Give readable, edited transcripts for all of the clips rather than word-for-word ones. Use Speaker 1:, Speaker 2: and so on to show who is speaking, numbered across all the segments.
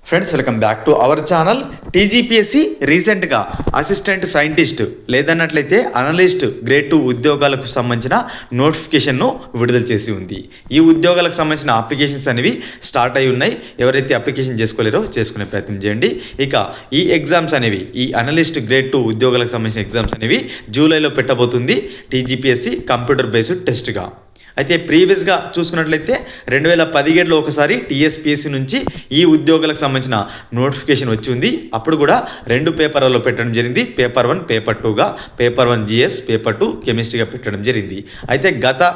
Speaker 1: Friends, welcome back to our channel. TGPSC రీసెంట్గా assistant scientist లేదన్నట్లయితే analyst grade 2 ఉద్యోగాలకు సంబంధించిన నోటిఫికేషన్ను విడుదల చేసి ఉంది. ఈ ఉద్యోగాలకు సంబంధించిన అప్లికేషన్స్ అనేవి స్టార్ట్ అయి ఉన్నాయి. ఎవరైతే అప్లికేషన్ చేసుకోలేరో చేసుకునే ప్రయత్నం చేయండి. ఇక ఈ ఎగ్జామ్స్ అనేవి, ఈ అనలిస్ట్ గ్రేడ్ 2 ఉద్యోగాలకు సంబంధించిన ఎగ్జామ్స్ అనేవి జూలైలో పెట్టబోతుంది టీజీపీఎస్సీ కంప్యూటర్ బేస్డ్ టెస్ట్గా. అయితే ప్రీవియస్గా చూసుకున్నట్లయితే 2017లో ఒకసారి టీఎస్పీఎస్సీ నుంచి ఈ ఉద్యోగాలకు సంబంధించిన నోటిఫికేషన్ వచ్చింది. అప్పుడు కూడా 2 పేపర్లలో పెట్టడం జరిగింది. పేపర్ 1, పేపర్ 2గా, పేపర్ 1 జిఎస్, పేపర్ 2 కెమిస్ట్రీగా పెట్టడం జరిగింది. అయితే గత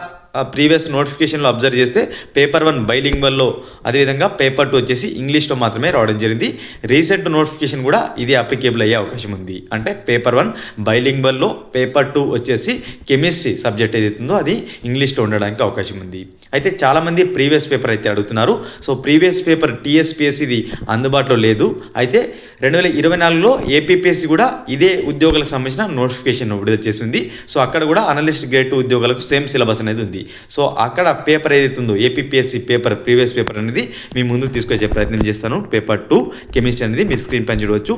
Speaker 1: ప్రీవియస్ నోటిఫికేషన్లో అబ్జర్వ్ చేస్తే పేపర్ 1 బైలింగ్వల్లో, అదేవిధంగా పేపర్ 2 వచ్చేసి ఇంగ్లీష్లో మాత్రమే రావడం జరిగింది. రీసెంట్ నోటిఫికేషన్ కూడా ఇదే అప్లికేబుల్ అయ్యే అవకాశం ఉంది. అంటే పేపర్ 1 బైలింగ్వల్లో, పేపర్ 2 వచ్చేసి కెమిస్ట్రీ సబ్జెక్ట్ ఏదైతుందో అది ఇంగ్లీష్లో ఉండడానికి అవకాశం ఉంది. అయితే చాలామంది ప్రీవియస్ పేపర్ అయితే అడుగుతున్నారు. సో ప్రీవియస్ పేపర్ టీఎస్పీఎస్సీది అందుబాటులో లేదు. అయితే 2024లో ఏపీపీఎస్సీ కూడా ఇదే ఉద్యోగాలకు సంబంధించిన నోటిఫికేషన్ విడుదల చేసింది. సో అక్కడ కూడా అనలిస్ట్ గ్రేడ్ 2 ఉద్యోగాలకు సేమ్ సిలబస్ అనేది ఉంది. సో అక్కడ పేపర్ ఏదైతే ఉందో ఏపీపీఎస్సీ పేపర్, ప్రీవియస్ పేపర్ అనేది మీ ముందుకు తీసుకొచ్చే ప్రయత్నం చేస్తాను. పేపర్ 2 కెమిస్ట్రీ అనేది మీరు స్క్రీన్ పైన చూడవచ్చు.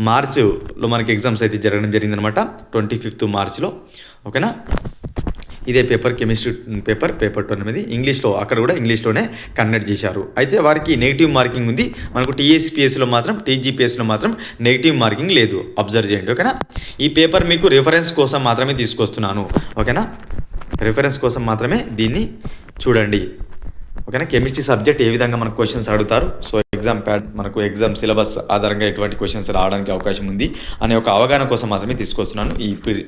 Speaker 1: మార్చిలో మనకి ఎగ్జామ్స్ అయితే జరగడం జరిగిందనమాట, 25 మార్చిలో. ఓకేనా, ఇదే పేపర్ కెమిస్ట్రీ పేపర్ 2 అనేది ఇంగ్లీష్లో, అక్కడ కూడా ఇంగ్లీష్లోనే కండక్ట్ చేశారు. అయితే వారికి నెగిటివ్ మార్కింగ్ ఉంది. మనకు టీఎస్పీఎస్సీలో మాత్రం, టీజీపీఎస్సీలో మాత్రం నెగిటివ్ మార్కింగ్ లేదు. అబ్జర్వ్ చేయండి. ఓకేనా, ఈ పేపర్ మీకు రిఫరెన్స్ కోసం మాత్రమే తీసుకొస్తున్నాను. ఓకేనా, రిఫరెన్స్ కోసం మాత్రమే దీన్ని చూడండి. ఓకేనా, కెమిస్ట్రీ సబ్జెక్ట్ ఏ విధంగా మనకు క్వశ్చన్స్ అడుగుతారు, సో ఎగ్జామ్ ప్యాడ్ మనకు ఎగ్జామ్ సిలబస్ ఆధారంగా ఎటువంటి క్వశ్చన్స్ రావడానికి అవకాశం ఉంది అనే ఒక అవగాహన కోసం మాత్రమే తీసుకొస్తున్నాను ఈ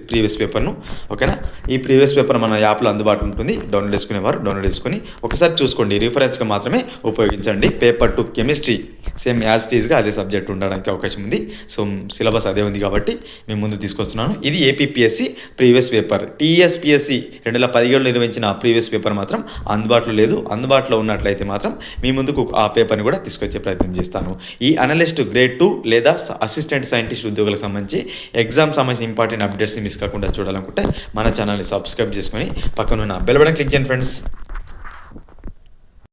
Speaker 1: ప్రీవియస్ పేపర్ను. ఓకేనా, ఈ ప్రీవియస్ పేపర్ మన యాప్లో అందుబాటులో ఉంటుంది. డౌన్లోడ్ చేసుకునేవారు డౌన్లోడ్ చేసుకుని ఒకసారి చూసుకోండి. రిఫరెన్స్గా మాత్రమే ఉపయోగించండి. Paper 2 chemistry same as it ఈస్గా అదే సబ్జెక్ట్ ఉండడానికి అవకాశం ఉంది. సో సిలబస్ అదే ఉంది కాబట్టి మేము ముందు తీసుకొస్తున్నాను. ఇది ఏపీపీఎస్సీ ప్రీవియస్ పేపర్. టీఎస్పీఎస్సీ 2017లో నిర్వహించిన ప్రీవియస్ పేపర్ మాత్రం అందుబాటులో లేదు. అందుబాటులో ఉన్నట్లయితే మాత్రం మీ ముందుకు ఆ పేపర్ని కూడా తీసుకొచ్చే ప్రయత్నం చేస్తాను. ఈ అనలిస్ట్ గ్రేడ్ 2 లేదా అసిస్టెంట్ సైంటిస్ట్ ఉద్యోగులకు సంబంధించి ఎగ్జామ్ సంబంధించిన ఇంపార్టెంట్ అప్డేట్స్ని మిస్ కాకుండా చూడాలనుకుంటే మన ఛానల్ని సబ్స్క్రైబ్ చేసుకొని పక్కన ఉన్న బెల్ బటన్ క్లిక్ చేయండి ఫ్రెండ్స్.